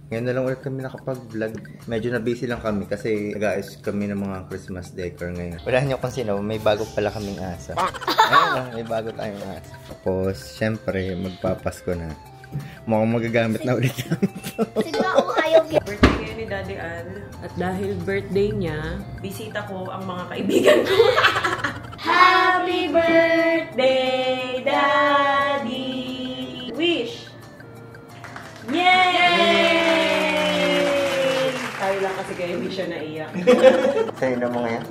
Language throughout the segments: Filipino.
Ngayon na lang ulit kami nakapag-vlog. Medyo na busy lang kami kasi nag-aayos kami ng mga Christmas decor ngayon. Wala niyo kung sino, may bago pala kaming asa. Ayun na, may bago tayong asa. Tapos, syempre, magpapasko na. Mukhang magagamit na ulit namin ito. Birthday ngayon ni Daddy Al. At dahil birthday niya, bisita ko ang mga kaibigan ko. Happy birthday, Daddy! Wish! Yay! Tayo lang kasi kaya hindi siya naiyak. Sa'yo na mga yan?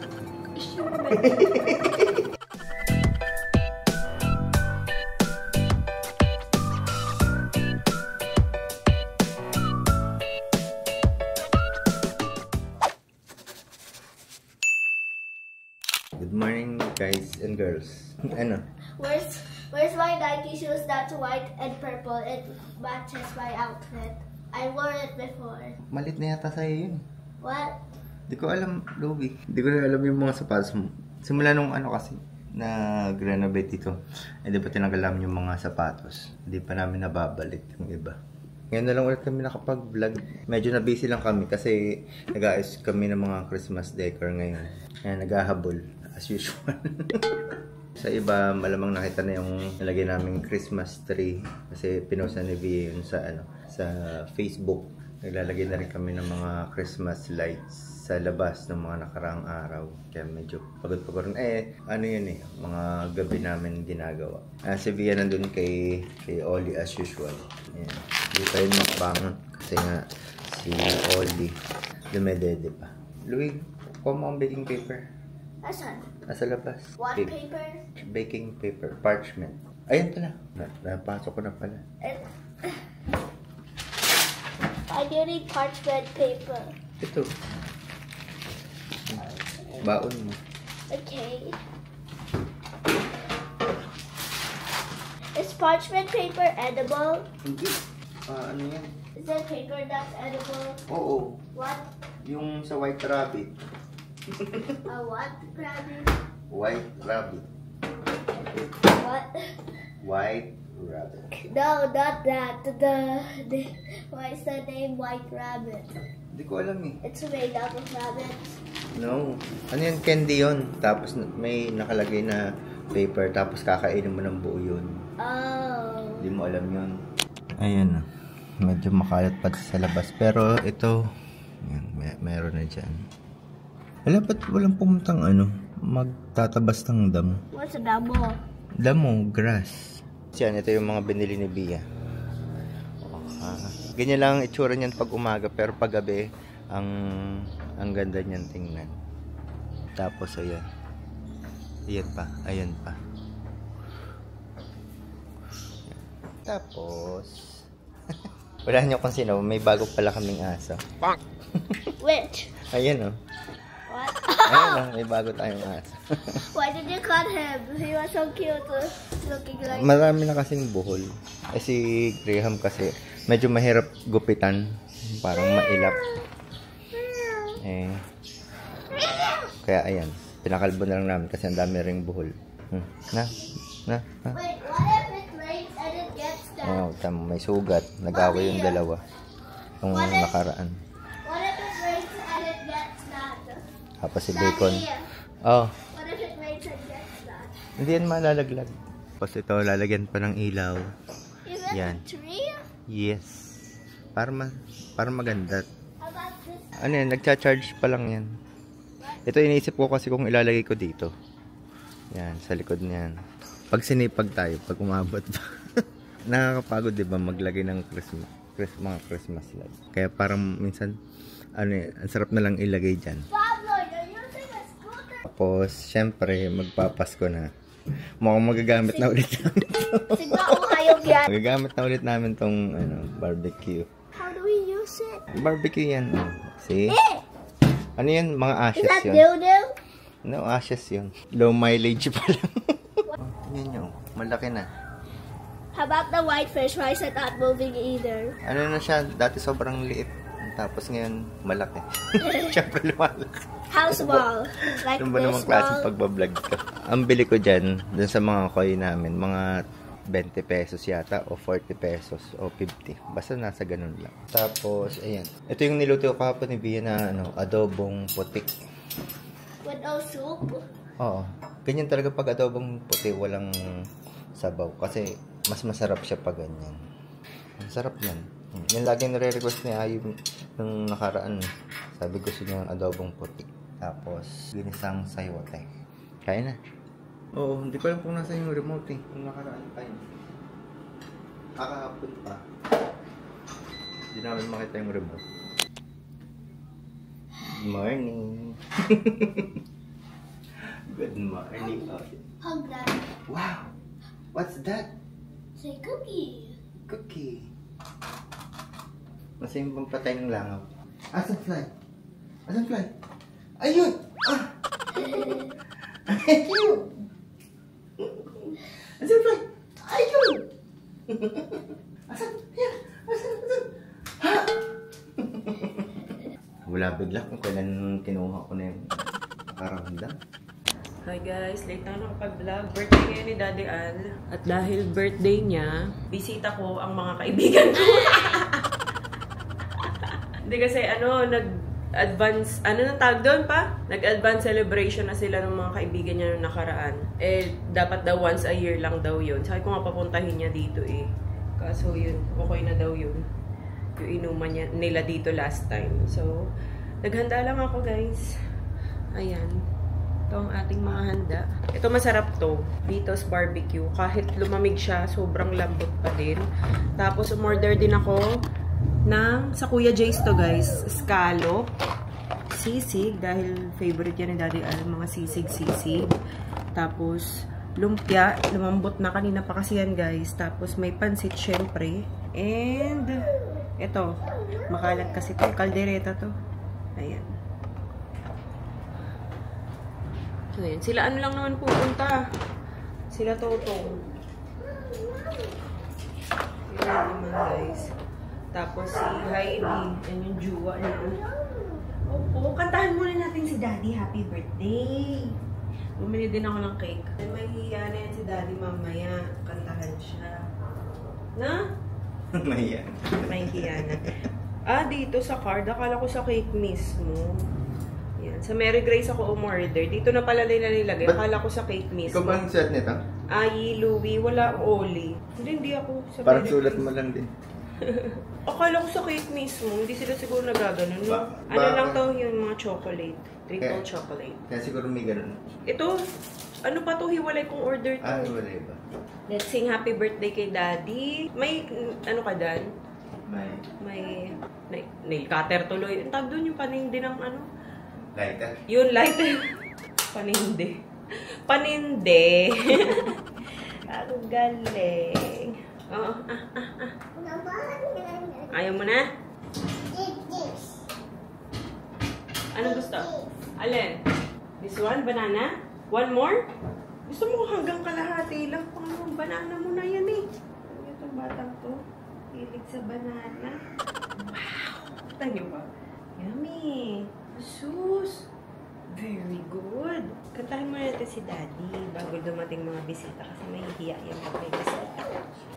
Good morning, guys and girls. Ano? Where's my Nike shoes that's white and purple? It matches my outfit. I wore it before. Malit na yata sa'yo yun. What? Di ko alam, Louie. Di ko na alam yung mga sapatos mo. Simula nung ano kasi, nag-renovate dito. Hindi pa tinanggal namin yung mga sapatos. Hindi pa namin nababalik yung iba. Ngayon na lang ulit kami nakapag-vlog. Medyo na busy lang kami kasi nag-aayos kami ng mga Christmas decor ngayon. Kaya naghahabol, as usual. Sa iba, malamang nakita na yung nilagay naming Christmas tree. Kasi pinost na ni Via yun sa, sa Facebook. Naglalagay na rin kami ng mga Christmas lights sa labas ng mga nakaraang araw. Kaya medyo pagod-pagod. Ano yun mga gabi namin ginagawa. Si Via nandun kay Oli as usual. Ayan. Hindi tayo makbangon. Kasi nga, si Oli dumedede pa. Louie, kuha mo ang baking paper. Asan? Nasa labas. What paper? Baking paper. Parchment. Ayan pala. Napasok ko na pala. I need parchment paper. Ito. Baon mo. Okay. Is parchment paper edible? Hindi. Ano yan? Is there paper that's edible? Oo. What? Yung sa White Rabbit. A what? Rabbit? White Rabbit. What? White Rabbit. No, not that. Why is the name White Rabbit? Hindi ko alam eh. It's made out of rabbits. No. Ano yun? Candy yun. Tapos may nakalagay na paper. Tapos kakainin mo ng buo yun. Oh. Hindi mo alam yun. Ayan. Medyo makalat pa sa labas. Pero ito, yan, meron na dyan. Wala ba't walang pumuntang magtatabas ng damo? What's a damo? Damo, grass. Yan, ito yung mga binili ni Bia. Ganyan lang ang itsura niyan pag umaga, pero pag gabi, ang ganda niyan tingnan. Tapos, ayan. Ayan pa, ayan pa. Tapos, wala niyo kung sino, may bago pala kaming aso. Which? Ayan What? Ayan may bago tayong aso. Why did you cut him? He was so cute, looking like... Marami na kasing buhol. Si Graham kasi, medyo mahirap gupitan. Parang mailap. Kaya ayan, pinakalbo na lang namin kasi ang dami ring buhol. Na. Wait, what if it rains and it gets down? Tama, may sugat. Nag-away yung dalawa. Yung nakaraan. What if it rains and it gets down? Tapos si Bacon. What if it rains and gets down? Hindi yan malalaglag. Tapos ito, lalagyan pa ng ilaw. Is that Yan. a tree? Yes. Para maganda. How about this? Ano yan, nagcha-charge pa lang yan. Ito iniisip ko kasi kung ilalagay ko dito. Yan, sa likod niyan. Pag sinipag tayo, pag umabot pa. Nakakapagod, di ba, maglagay ng mga Christmas lights. Kaya parang minsan, ang sarap na lang ilagay dyan. Pablo, you're using a scooter. Tapos, syempre, magpapasko na. Mukhang magagamit na ulit namin ito. Magagamit na ulit namin tong barbecue. How do we use it? Barbecue yan. See? Ano yan? Mga Is ashes that yun. dildo? No, ashes yun. Low mileage pa lang. Yan yun. Malaki na. How about the whitefish? Why is it not moving either? Ano na siya? Dati sobrang liit. Tapos ngayon, malaki. Siyempre lumalaki. How small? Like Ano ba namang this klaseng small? pagbablog ko? Ang bili ko dyan, dun sa mga koi namin, mga 20 pesos yata o 40 pesos o 50. Basta nasa ganun lang. Tapos, ayan. Ito yung niluto ko kahapon ni Bia na adobong puti. With no soup? Oo. Ganyan talaga pag adobong puti, walang sabaw. Kasi mas masarap siya pag ganyan. Ang sarap yan. Yan lagi nare-request ni Ayu nung nakaraan. Sabi ko siya ng adobong puti. Tapos, ginisang sayote. Kaya na. Oo, hindi ko alam kung nasa yung remote eh. Kung nakaraan tayo. Kakahapon pa. Hindi namin makita yung remote. Good morning. Good morning. Hug that. Wow! What's that? Say cookie. Cookie. Nasa yung pampatay ng langaw. Asan fly? Asan fly? Ayun! Ah! Ayun! Asan fly? Ayun! Asan? Ayan! Asan? Ha? Wala bigla kung kailan kinuha ko na yung nakaramdam. Hi guys, late na nakapag-vlog. Birthday ngayon ni Daddy Al. At dahil birthday niya, bisita ko ang mga kaibigan ko. Hindi kasi nag-advance, na tawag doon pa? Nag-advance celebration na sila ng mga kaibigan niya nung nakaraan. Dapat daw once a year lang daw yun. Sabi ko nga papuntahin niya dito eh. Kaso yun, okay na daw yun. Yung inuman nila dito last time. So, naghanda lang ako guys. Ayan. Ito ang ating mga handa. Ito masarap to. Vitos barbecue. Kahit lumamig siya, sobrang lambot pa din. Tapos umorder din ako sa Kuya Jay's to guys. Scallop. Sisig. Dahil favorite yan ni Daddy Al. Mga sisig. Tapos lumpia. Lumambot na kanina pa kasi yan guys. Tapos may pansit syempre. And ito. Makalat kasi to. Kaldereta to. Ayan. So, yan. Sila lang naman pupunta. Sila Totong. Sila naman guys. Tapos si Heidi. Yan yung juwa niya. Opo, kantahan muna natin si Daddy. Happy birthday! Bumili din ako ng cake. May hiya na yan si Daddy mamaya. Kantahan siya. Na? Mahiya. May hiya na. Dito sa card. Akala ko sa cake mismo. Yan. Sa Mary Grace ako umorder. Dito na pala nila nilagay. Akala ko sa cake mismo. Ikaw ba ang set nito? Louie. Wala Oli. Hindi ako. Sa Parang Mary sulat Grace. mo lang din. Akala ko sa cake mismo. Hindi sila siguro nagaganon. No? Lang to yung mga chocolate. Triple chocolate. Kaya siguro may ganun. Ito, ano pa to? Hiwalay kong order to. Hiwalay ba? Let's sing happy birthday kay Daddy. May, ano ka dan? May nail cutter tuloy. Ang tawag doon yung panindi ng ano? Lighter? Yun, lighter. Panindi. Panindi. Ang galing. Oo. Ayaw mo na? Anong gusto? Alin? This one? Banana? One more? Gusto mo hanggang kalahati lang. Pang banana mo na yan eh. Itong batang to. Hilig sa banana. Wow! Kita niyo ba? Yummy! Sus! Very good! Kantahin mo natin si Daddy bago dumating mga bisita kasi may hiya yan pag may bisita.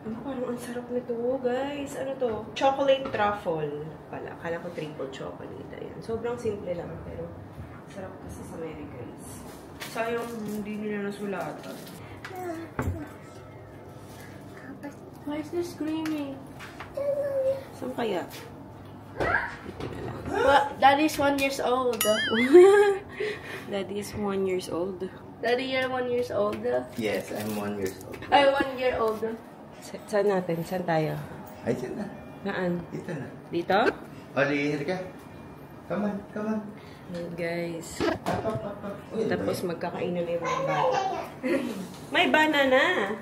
Ano, ang sarap nito, guys. Ano to? Chocolate truffle pala. Akala ko triple chocolate. Ayan. Sobrang simple lang pero sarap kasi sa Mary Grace. Sayang hindi nila nasulatan. Why is this screaming? Saan kaya? Ito na lang. Well, Daddy's 1 years old. Daddy is 1 years old. Daddy, you're 1 years old. Yes, I'm 1 years old. I'm 1 year old. Saan natin? Saan tayo? Ay, dyan na. Naan? Dito na. Dito? Oli, ka. Come on, come on. Ayan, guys. Up. Uy, Tapos magkakainan na yung mga bata. May banana!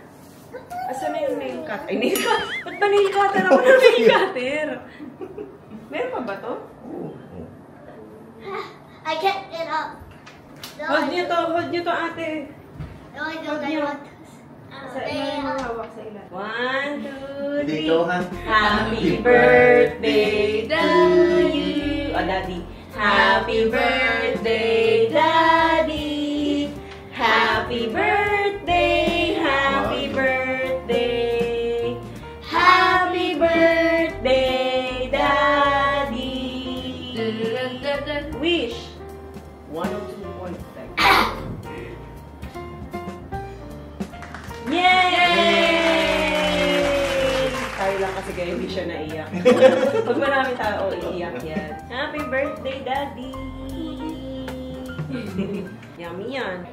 Asa na yung nail cutter? Ay, nail cutter! Ba't ba nail cutter ako ng nail cutter? Meron pa ba to? I can't get up. No, Hold nyo to ate. No, I don't. Hold I nyo. want. Sa ilalim mo hawak sa ilalim. 1, 2, 3. Dito, ha? Happy birthday to you. Daddy. Happy birthday, Daddy. Happy birthday, happy birthday Hindi siya naiyak. Pag marami tao, iiyak yan. Happy birthday, Daddy! Yummy yan.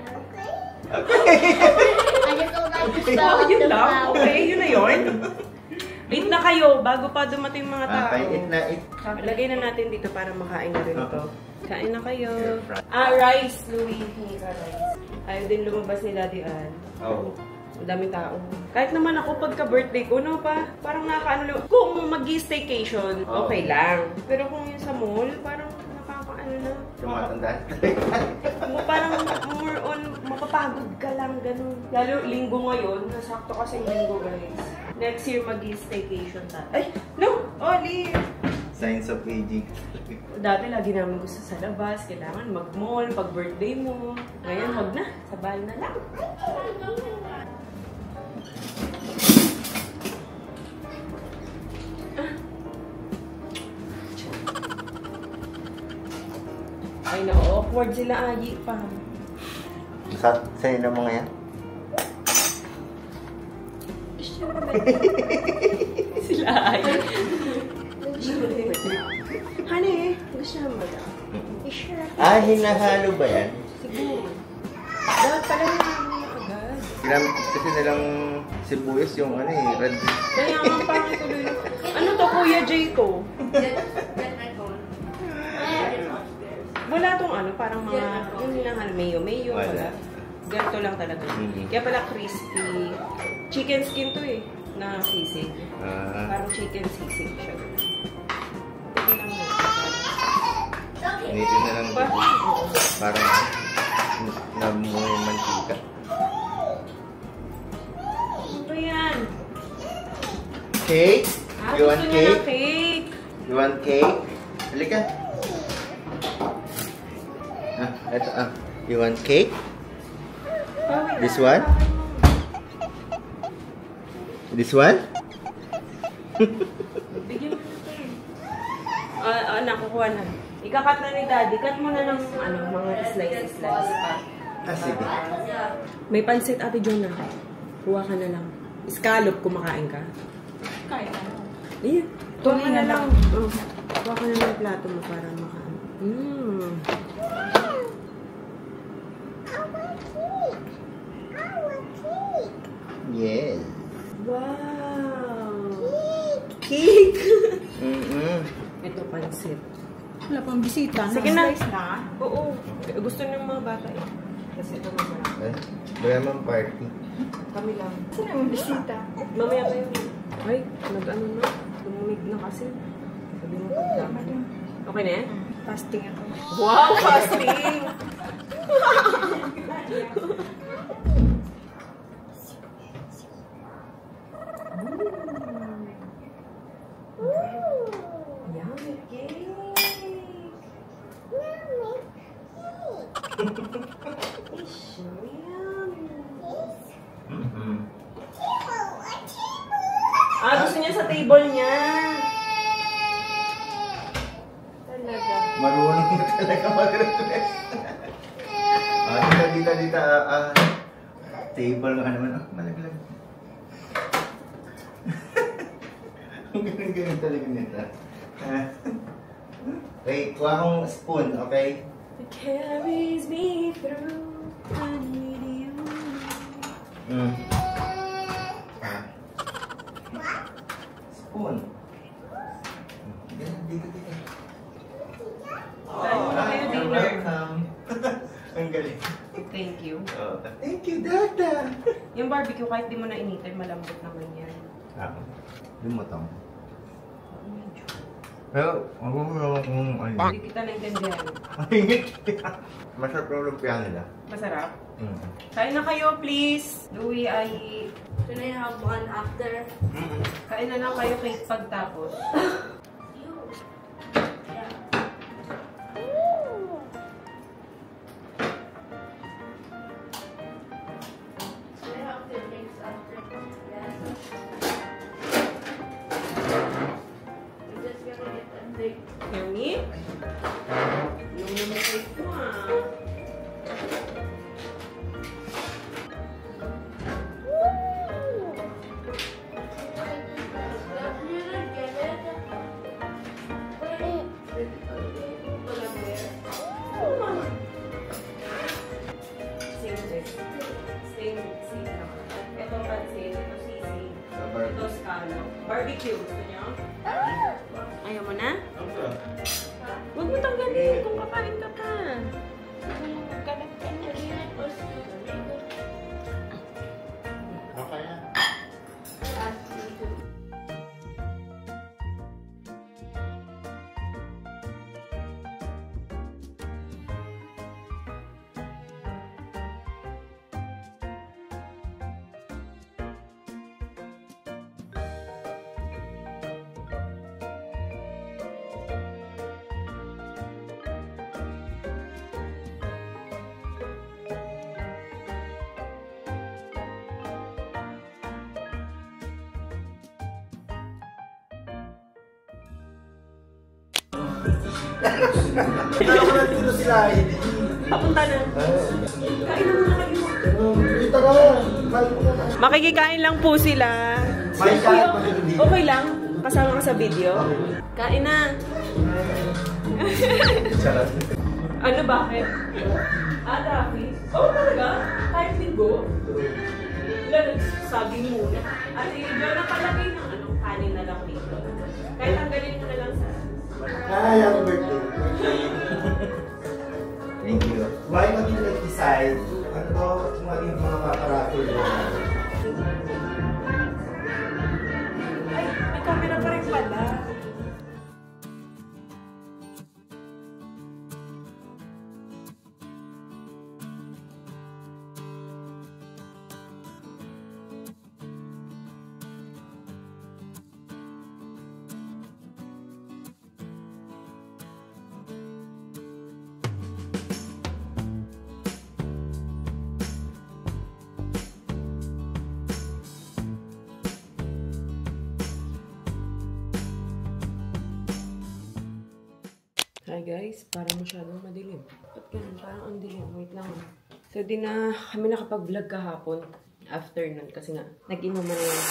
I just don't like the smell of Yun the lang? flour. Okay, yun na yun. Eat na kayo, bago pa dumating mga tao. Okay, eat na, eat. Lagay na natin dito para makain na rin ito. Kain na kayo. Rice, Louie. Hindi ka rice. Ayaw din lumabas ni Daddy Ann. Oo. Ang daming tao. Kahit naman ako pagka-birthday ko, no pa? Parang nakakaano lang. Kung mag-staycation, okay lang. Pero kung yun sa mall, parang nakakaano na. Tumatanda. Parang more on, mapapagod ka lang, ganun. Lalo linggo ngayon, nasakto kasi linggo guys. Next year mag-staycation tayo. Ay! No! Oli! Signs of aging. Dati lagi namin gusto sa labas, kailangan mag-mall, pag-birthday mo. Ngayon, wag na. Sa bahay na lang. Ay, na-awkward sila, Ayi pa. Sa'yo na mga yan? Sila Ayi. Honey, gusto mo ba? I-share. Hinahalo ba yan? Siguro. Dapat pala namin agad. Ginamit kasi nilang sibuyas yung red. Kaya nga parang tuloy na. Ano to, Kuya Jay to? Wala tong parang mga, yung hinahal, mayo, wala. Ganito lang talaga. Kaya pala crispy. Chicken skin to na sisig. Parang chicken sisig siya. Initin na lang dito. Parang namuha yung mantika. Ano ba yan? Cake? You want gusto niya ng cake? cake. You want cake? Halika. Ito You want cake? This one? This one? Bigyan mo na ito. Nakukuha na. Ikakat na ni Daddy. Cut mo na ng mga slices pa. Sige. May pansit, Ate Jonah. Kuha ka na lang. Scallop, kumakain ka. Kaya na. Iya. Kuha ka na lang. Kuha ka na ng plato mo para makain. Yes. Wow! Cake! Ito, pansit. Wala pang bisita. Sige na. Nice na. Oo. Gusto ng mga bata Kasi ito masarap. Bayamang party. Kami lang. Saan naman bisita? Mamaya pa yun. Ay, nag-ano na. Lumumig na kasi. Sabi mo pagdaman. Okay na yan? Fasting ako. Wow, fasting! Yummy cake! It's so yummy. Gusto niya sa table niya. Talaga. Marunong na talaga mag-request. Dito. Table nga naman. Malaglag. Ang ganun talaga nito. Okay, kuha akong spoon, okay? It carries me through. I need you. Spoon. Dito. Kayo dinner. Welcome. Ang galing. Thank you. Thank you, Dada. Yung barbecue, kahit di mo na initin, malambot naman yan. Lumutang. Pero, ako mo naman kung ano. Hindi kita naintindihan. Masarap yung lumpia nila. Masarap? Kain na kayo, please. Louie, ay... Can I have one after? Kain na lang kayo cake pagtapos. Yummy? Yung naman cake ko Ito pansin, ito sisig, ito scallop. Barbecue, gusto niyo? Ayaw mo na? Huwag mo tanggalin kung kakain ka pa. Okay na. Dito sila, hindi. Papunta na. Kain na muna kayo. Dito ka. Makikikain lang po sila. May kain pa dito dito. Okay lang. Kasama ka sa video. Kain na. Charot. Ano, bakit? Traffic? Oo, talaga? Kahit linggo? Wala, nagsasabi muna. At yun, nakalagay ng kanin na lang dito. Kahit tanggalin mo na lang sa... Hi, happy birthday. Thank you. Why not you decide ano to, kung ano yung mga paparapol mo? Ay, may camera pa rin pala. Hi guys, parang masyadong madilim. Ba't ganun? Parang ang dilim. Wait lang. So, di na kami nakapag-vlog kahapon. After nun. Kasi nga, nag-inuman na lang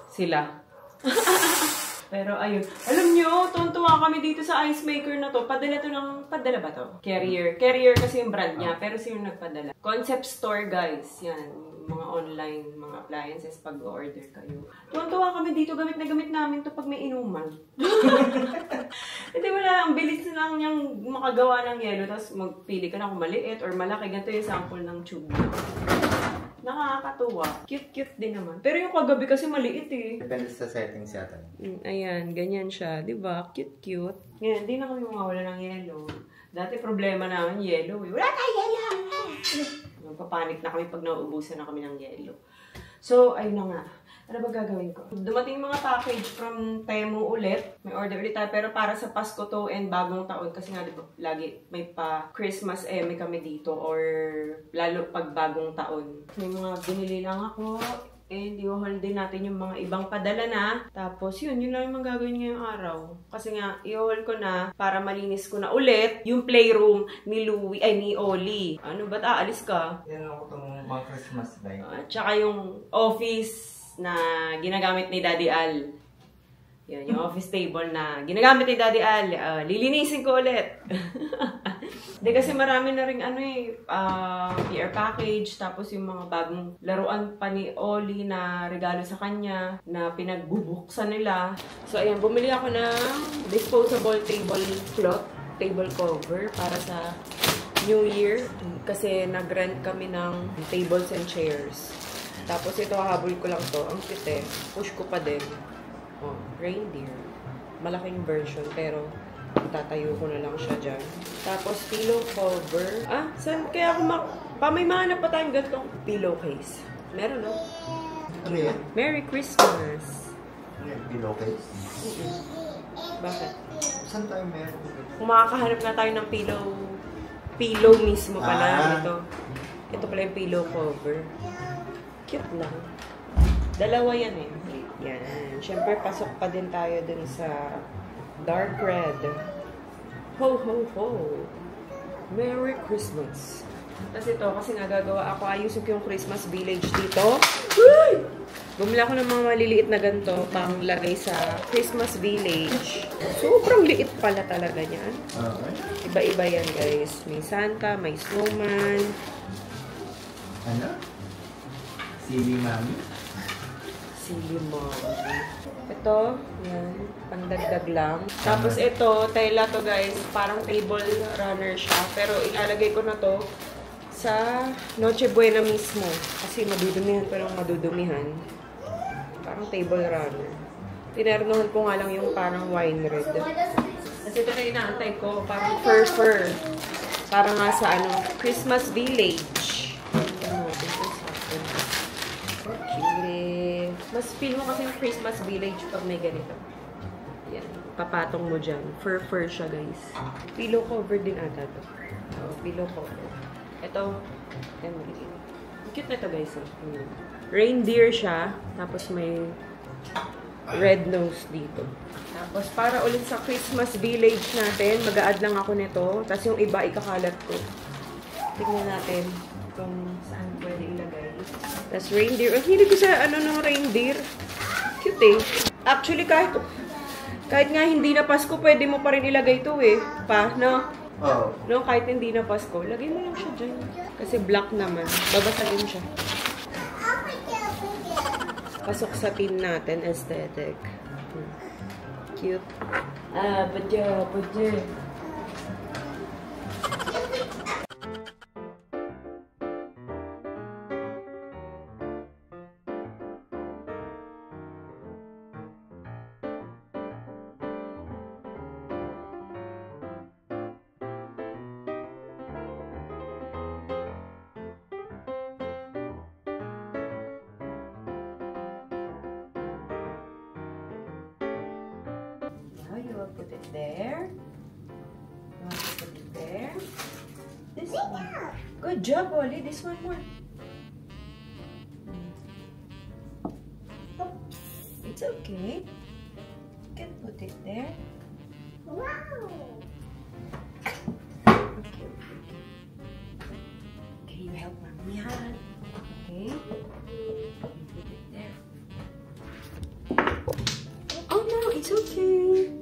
sila. Pero ayun. Alam nyo, tuwan-tuwa kami dito sa ice maker na to. Padala to ng... Padala ba to? Carrier. Carrier kasi yung brand niya. Pero sino nagpadala? Concept store guys. Yan. Mga online, mga appliances pag order kayo. Tuwan-tuwa kami dito. Gamit na gamit namin to pag may inuman. Hindi wala. Ang bilis lang niyang makagawa ng yelo. Tapos magpili ka na kung maliit or malaki. Ganito yung sample ng tube. Nakakatuwa. Cute-cute din naman. Pero yung kagabi kasi maliit eh. Depende sa settings yata. Ayan, ganyan siya. Diba? Cute-cute. Ngayon, hindi na kami mawawala ng yelo. Dati problema namin yelo eh. Wala tayo yelo! Papanik na kami pag nauubusan na kami ng yelo. So, ayun na nga. Ano ba gagawin ko? Dumating mga package from Temu ulit. May order ulit tayo. Pero para sa Pasko to and bagong taon. Kasi nga, diba, lagi may pa Christmas may kami dito. Or lalo pag bagong taon. May mga binili lang ako. And i-haul din natin yung mga ibang padala na. Tapos yun lang yung gagawin ngayong araw. Kasi nga, i-haul ko na para malinis ko na ulit yung playroom ni ni Oli. Ano ba't aalis ka? Yan ako itong mga Christmas light. Tsaka yung office na ginagamit ni Daddy Al. Yan, yung office table na ginagamit ni Daddy Al. Lilinisin ko ulit. Hindi kasi marami na rin PR package, tapos yung mga bagong laruan pa ni Oli na regalo sa kanya, na pinagbubuksan nila. So ayan, bumili ako ng disposable table cover para sa New Year. Kasi nag-rent kami ng tables and chairs. Tapos ito, habol ko lang to. Ang cute eh. Push ko pa din. Oh, reindeer. Malaking version, pero tatayo ko na lang siya dyan. Tapos, pillow cover. Saan? Kaya ako may mahanap pa tayong ganitong pillowcase. Meron, no? Ano yan? Merry Christmas! Ano yan? Pillowcase? Bakit? Saan tayo meron? Kung makakahanap na tayo ng pillow mismo pala. Ito pala yung pillow cover. Cute lang. Dalawa yan eh. Yan. Siyempre, pasok pa din tayo dun sa dark red. Ho, ho, ho. Merry Christmas. Tapos ito, kasi nga gagawa ako, ayusin ko yung Christmas village dito. Uy! Bumili ako ng mga maliliit na ganito pang lagay sa Christmas Village. Sobrang liit pala talaga niyan. Okay. Iba-iba yan, guys. May Santa, may snowman. Ano? Silly Mami? Silly Mommy. Ito, yan. Pandagdag lang. Tapos ito, tela to, guys. Parang table runner siya. Pero ilalagay ko na to sa Noche Buena mismo. Kasi madudumihan pa ng madudumihan. Parang table runner. Tinernohan ko nga lang yung parang wine red. Kasi ito na inaantay ko. Parang fur. Parang nga sa Christmas Village. Okay. Mas feel mo kasi yung Christmas Village pag may ganito. Yan. Papatong mo dyan. Fur siya, guys. Pillow cover din ata to. Pillow cover. Ito. Emily. Cute na to, guys. Reindeer siya. Tapos may red nose dito. Tapos para ulit sa Christmas Village natin, mag-a-add lang ako nito. Tapos yung iba, ikakalat ko. Tignan natin kung saan pwede ilagay. Tapos reindeer. Ang hilig ko sa ng reindeer. Cute eh. Actually, kahit nga hindi na Pasko, pwede mo pa rin ilagay ito eh. No? Oh. No, kahit hindi na Pasko, lagay mo lang siya dyan. Kasi black naman. Babasagin siya. Pasok sa tin natin, aesthetic. Cute. Padya. You will put it there. You want to put it there. This one. Good job, Ollie. This one more. It's okay. You can put it there. Wow! Okay. Okay, you help Mommy. Okay. You put it there. Oh no, it's okay.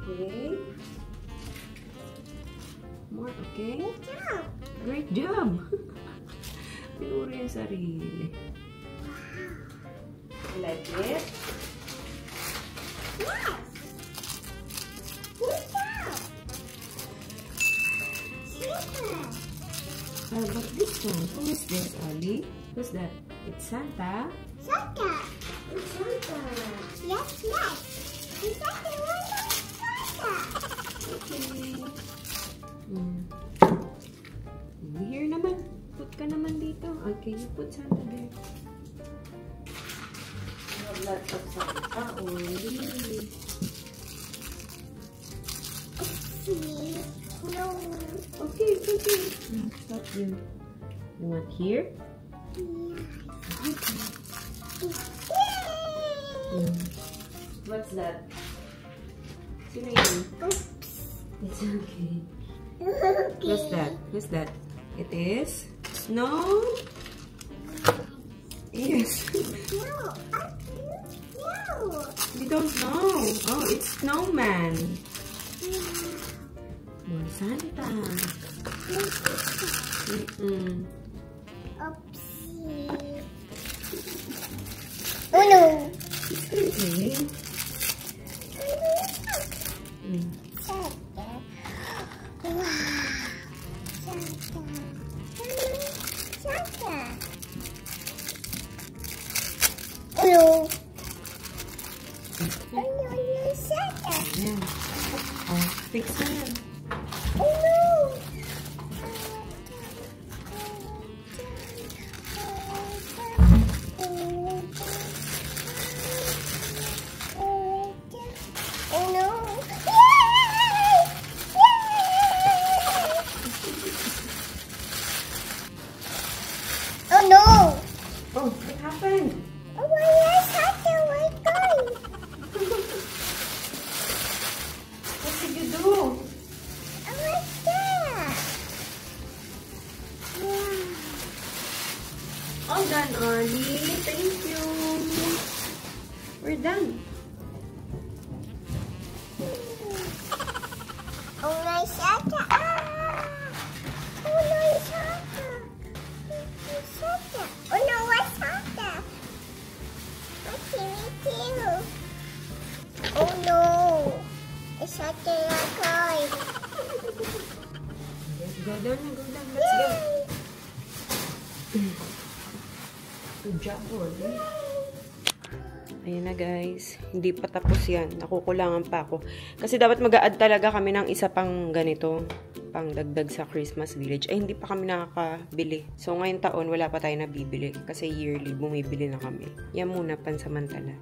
Okay. More, okay? Great job! Pinuri yung sarili. You like it? Yes! Good job! Super! But this one, who is this, Ollie? Who's that? It's Santa. Santa! It's Santa! Yes! It's Santa! Santa! Okay. Here naman. Put ka naman dito. Okay, you put Santa there. You have lots of Santa. Oh, really? See? No. Okay. Stop you. You want here? What's that? Sino yun? It's okay. What's that? It is snow? Yes. No. You don't know. Oh, it's snowman. More Santa. Oopsie. Oh no. Okay. Santa. Wow. Santa. Oh no. Oh no, Santa. Yeah. Oh, fix that. Oh no. Oh no. Oh no. Oh, what happened? Oh my God, Santa, my God. What did you do? Oh my God. Mommy, thank you. We're done. Oh, nice shaka. Oh, nice shaka. Oh, no, what's shaka? What's it? Oh, no. It's shaka like Go down. Let's go. Good job, Ollie. Ayan na guys, hindi pa tapos yan. Nakukulangan pa ako. Kasi dapat mag-a-add talaga kami ng isa pang ganito, pang dagdag sa Christmas Village. Ay, hindi pa kami nakakabili. So, ngayong taon, wala pa tayo nabibili. Kasi yearly, bumibili na kami. Yan muna, pansamantala.